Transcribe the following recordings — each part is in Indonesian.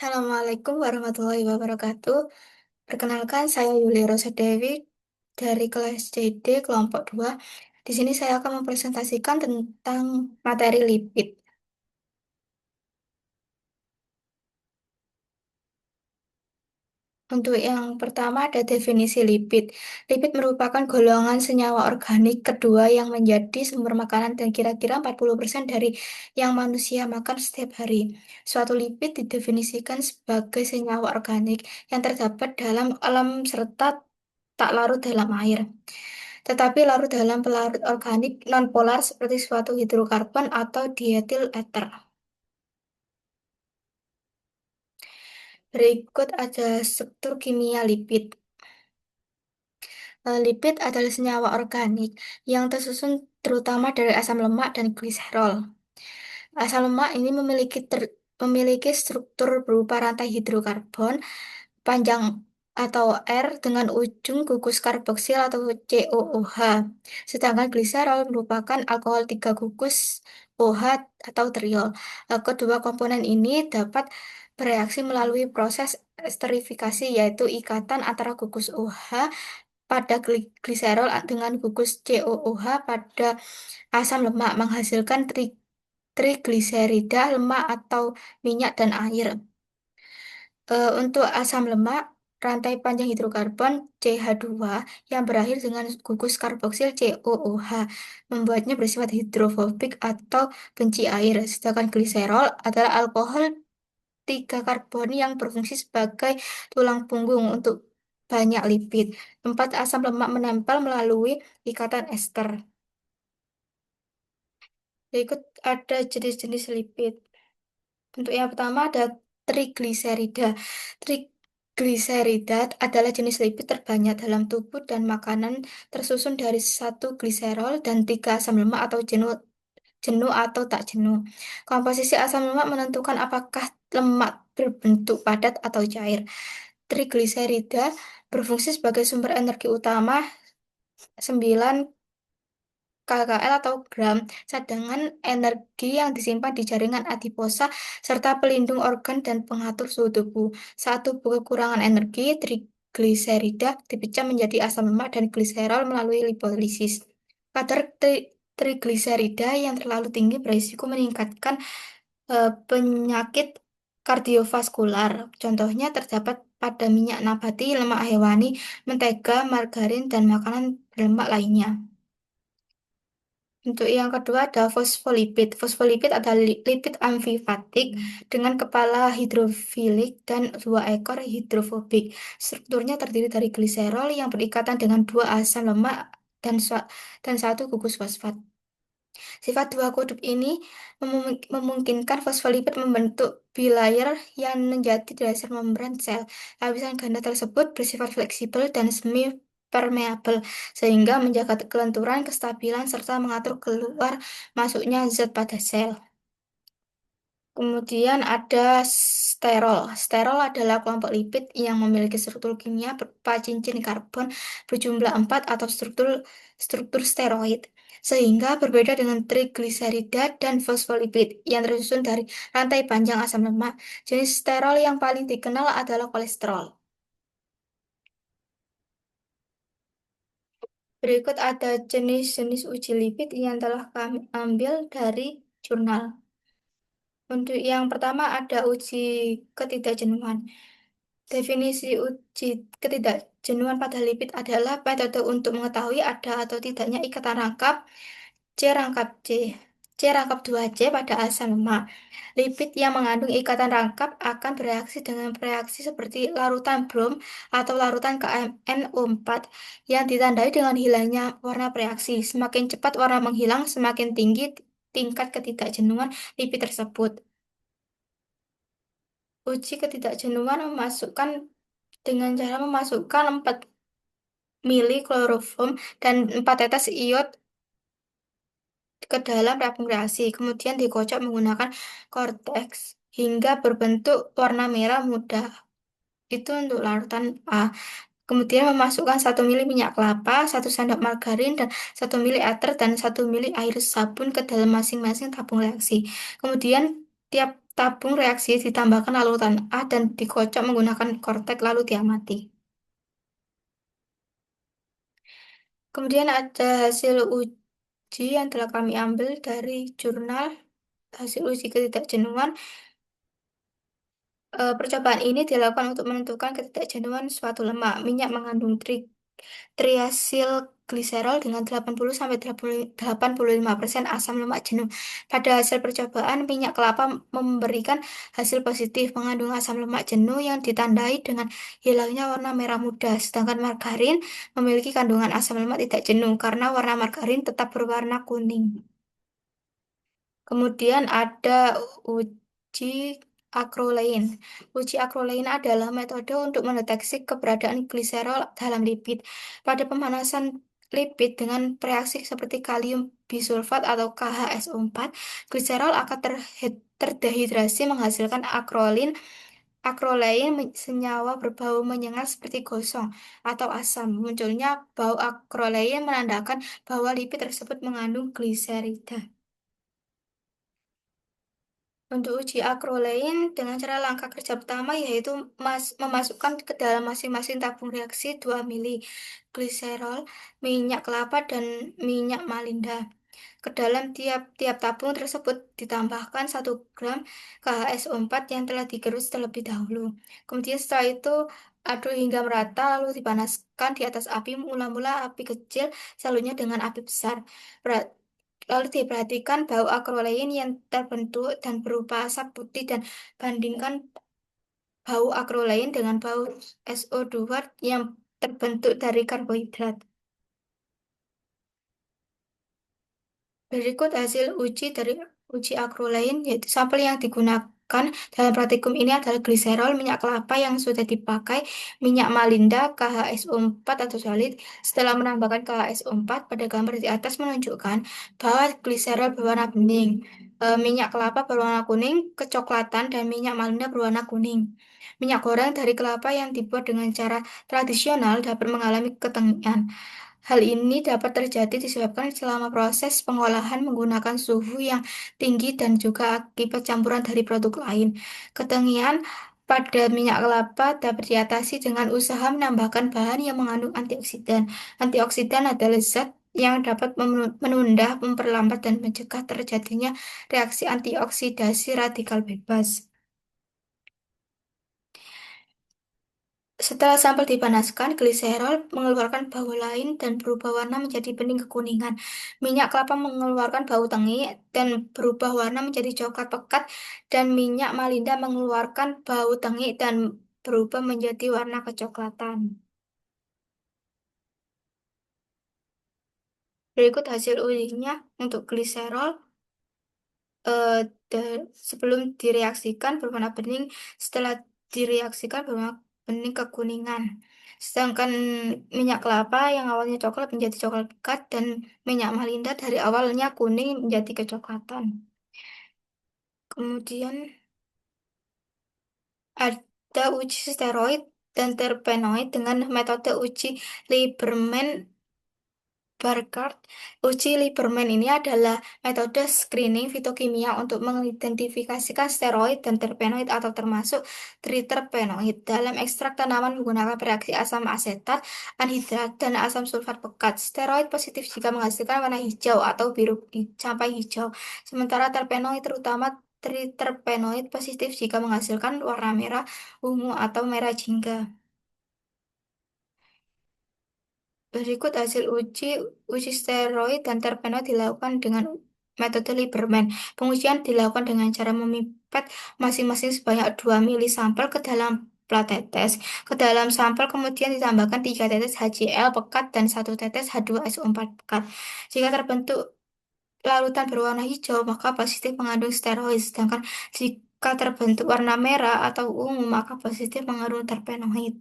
Assalamualaikum warahmatullahi wabarakatuh. Perkenalkan, saya Yulia Rosa Dewi dari kelas CD kelompok 2. Di sini saya akan mempresentasikan tentang materi lipid. Untuk yang pertama ada definisi lipid. Lipid merupakan golongan senyawa organik kedua yang menjadi sumber makanan dan kira-kira 40% dari yang manusia makan setiap hari. Suatu lipid didefinisikan sebagai senyawa organik yang terdapat dalam alam serta tak larut dalam air, tetapi larut dalam pelarut organik nonpolar seperti suatu hidrokarbon atau dietil ether. Berikut ada struktur kimia lipid. Lipid adalah senyawa organik yang tersusun terutama dari asam lemak dan gliserol. Asam lemak ini memiliki struktur berupa rantai hidrokarbon panjang atau R dengan ujung gugus karboksil atau COOH. Sedangkan gliserol merupakan alkohol 3 gugus OH atau triol. Kedua komponen ini dapat bereaksi melalui proses esterifikasi, yaitu ikatan antara gugus OH pada gliserol dengan gugus COOH pada asam lemak menghasilkan trigliserida, lemak atau minyak dan air. Untuk asam lemak, rantai panjang hidrokarbon CH2 yang berakhir dengan gugus karboksil COOH membuatnya bersifat hidrofobik atau benci air. Sedangkan gliserol adalah alkohol 3 karbon yang berfungsi sebagai tulang punggung untuk banyak lipid. Tempat asam lemak menempel melalui ikatan ester. Berikut ada jenis-jenis lipid. Untuk yang pertama ada trigliserida. Trigliserida adalah jenis lipid terbanyak dalam tubuh dan makanan, tersusun dari satu gliserol dan tiga asam lemak atau jenuh jenuh atau tak jenuh. Komposisi asam lemak menentukan apakah lemak berbentuk padat atau cair. Trigliserida berfungsi sebagai sumber energi utama 9 KKL atau gram, cadangan energi yang disimpan di jaringan adiposa, serta pelindung organ dan pengatur suhu tubuh. Saat tubuh kekurangan energi, trigliserida dipecah menjadi asam lemak dan gliserol melalui lipolisis. Kadar trigliserida yang terlalu tinggi berisiko meningkatkan penyakit kardiovaskular. Contohnya terdapat pada minyak nabati, lemak hewani, mentega, margarin, dan makanan berlemak lainnya. Untuk yang kedua ada fosfolipid. Fosfolipid adalah lipid amfifatik dengan kepala hidrofilik dan dua ekor hidrofobik. Strukturnya terdiri dari gliserol yang berikatan dengan dua asam lemak dan satu gugus fosfat. Sifat dua kutub ini memungkinkan fosfolipid membentuk bilayer yang menjadi dasar membran sel. Lapisan ganda tersebut bersifat fleksibel dan semi permeabel sehingga menjaga kelenturan, kestabilan, serta mengatur keluar masuknya zat pada sel. Kemudian ada sterol. Sterol adalah kelompok lipid yang memiliki struktur kimia berupa cincin karbon berjumlah 4 atau struktur struktur steroid. Sehingga berbeda dengan trigliserida dan fosfolipid yang tersusun dari rantai panjang asam lemak. Jenis sterol yang paling dikenal adalah kolesterol. Berikut ada jenis-jenis uji lipid yang telah kami ambil dari jurnal. Untuk yang pertama ada uji ketidakjenuhan. Definisi uji ketidakjenuhan pada lipid adalah metode untuk mengetahui ada atau tidaknya ikatan rangkap C rangkap C. C rangkap 2C pada asam lemak. Lipid yang mengandung ikatan rangkap akan bereaksi dengan reaksi seperti larutan brom atau larutan KMNO4 yang ditandai dengan hilangnya warna bereaksi. Semakin cepat warna menghilang, semakin tinggi tingkat ketidakjenuhan lipid tersebut. Uji ketidakjenuhan dengan cara memasukkan 4 mili kloroform dan 4 tetes iod ke dalam tabung reaksi, kemudian dikocok menggunakan korteks hingga berbentuk warna merah muda. Itu untuk larutan A. Kemudian memasukkan 1 mili minyak kelapa, 1 sendok margarin, dan 1 mili ether dan 1 mili air sabun ke dalam masing-masing tabung reaksi. Kemudian tiap tabung reaksi ditambahkan larutan A dan dikocok menggunakan kortek lalu diamati. Kemudian ada hasil uji yang telah kami ambil dari jurnal hasil uji ketidakjenuhan. Percobaan ini dilakukan untuk menentukan ketidakjenuhan suatu lemak. Minyak mengandung triasil gliserol dengan 80-85% asam lemak jenuh. Pada hasil percobaan, minyak kelapa memberikan hasil positif mengandung asam lemak jenuh yang ditandai dengan hilangnya warna merah muda, sedangkan margarin memiliki kandungan asam lemak tidak jenuh karena warna margarin tetap berwarna kuning. Kemudian ada uji acrolein. Uji acrolein adalah metode untuk mendeteksi keberadaan gliserol dalam lipid. Pada pemanasan lipid dengan reaksi seperti kalium bisulfat atau KHSO4, gliserol akan terdehidrasi menghasilkan acrolein. Acrolein senyawa berbau menyengat seperti gosong atau asam. Munculnya bau acrolein menandakan bahwa lipid tersebut mengandung gliserida. Untuk uji acrolein dengan cara langkah kerja pertama yaitu memasukkan ke dalam masing-masing tabung reaksi 2 mili gliserol, minyak kelapa, dan minyak malinda. Ke dalam tiap-tiap tabung tersebut ditambahkan 1 gram KHSO4 yang telah digerus terlebih dahulu. Kemudian setelah itu aduk hingga merata lalu dipanaskan di atas api mula-mula api kecil, selanjutnya dengan api besar. Lalu diperhatikan bau acrolein yang terbentuk dan berupa asap putih dan bandingkan bau acrolein dengan bau SO2 yang terbentuk dari karbohidrat. Berikut hasil uji dari uji acrolein, yaitu sampel yang digunakan dalam praktikum ini adalah gliserol, minyak kelapa yang sudah dipakai, minyak malinda, KHSO4 atau solid. Setelah menambahkan KHSO4, pada gambar di atas menunjukkan bahwa gliserol berwarna bening, minyak kelapa berwarna kuning, kecoklatan, dan minyak malinda berwarna kuning. Minyak goreng dari kelapa yang dibuat dengan cara tradisional dapat mengalami ketengian. Hal ini dapat terjadi disebabkan selama proses pengolahan menggunakan suhu yang tinggi dan juga akibat campuran dari produk lain. Ketengian pada minyak kelapa dapat diatasi dengan usaha menambahkan bahan yang mengandung antioksidan. Antioksidan adalah zat yang dapat menunda, memperlambat, dan mencegah terjadinya reaksi antioksidasi radikal bebas. Setelah sampel dipanaskan, gliserol mengeluarkan bau lain dan berubah warna menjadi bening kekuningan. Minyak kelapa mengeluarkan bau tengi dan berubah warna menjadi coklat pekat, dan minyak malinda mengeluarkan bau tengi dan berubah menjadi warna kecoklatan. Berikut hasil ujinya untuk gliserol. eh, Sebelum direaksikan berwarna bening, setelah direaksikan berwarna bening kekuningan. Sedangkan minyak kelapa yang awalnya coklat menjadi coklat pekat dan minyak malinda dari awalnya kuning menjadi kecoklatan. Kemudian ada uji steroid dan terpenoid dengan metode uji Lieberman Burkhardt. Uji Lieberman ini adalah metode screening fitokimia untuk mengidentifikasikan steroid dan terpenoid atau termasuk triterpenoid dalam ekstrak tanaman menggunakan reaksi asam asetat, anhidrat, dan asam sulfat pekat. Steroid positif jika menghasilkan warna hijau atau biru sampai hijau, sementara terpenoid terutama triterpenoid positif jika menghasilkan warna merah ungu atau merah jingga. Berikut hasil uji steroid dan terpeno dilakukan dengan metode Lieberman. Pengujian dilakukan dengan cara memipet masing-masing sebanyak 2 mili sampel ke dalam plat tetes. Ke dalam sampel kemudian ditambahkan 3 tetes HCl pekat dan 1 tetes H2SO4 pekat. Jika terbentuk larutan berwarna hijau, maka positif mengandung steroid. Sedangkan jika terbentuk warna merah atau ungu, maka positif mengandung terpenoid.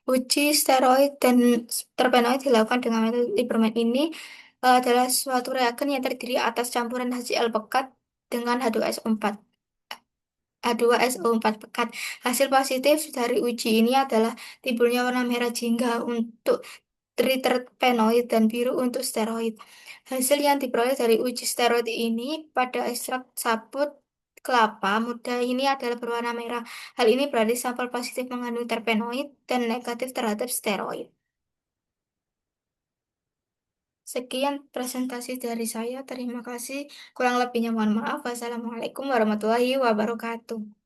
Uji steroid dan terpenoid dilakukan dengan metode Lieberman ini adalah suatu reagen yang terdiri atas campuran HCl pekat dengan H2SO4. H2SO4 pekat. Hasil positif dari uji ini adalah timbulnya warna merah jingga untuk triterpenoid dan biru untuk steroid. Hasil yang diperoleh dari uji steroid ini pada ekstrak sabut kelapa muda ini adalah berwarna merah. Hal ini berarti sampel positif mengandung terpenoid dan negatif terhadap steroid. Sekian presentasi dari saya. Terima kasih. Kurang lebihnya mohon maaf. Wassalamualaikum warahmatullahi wabarakatuh.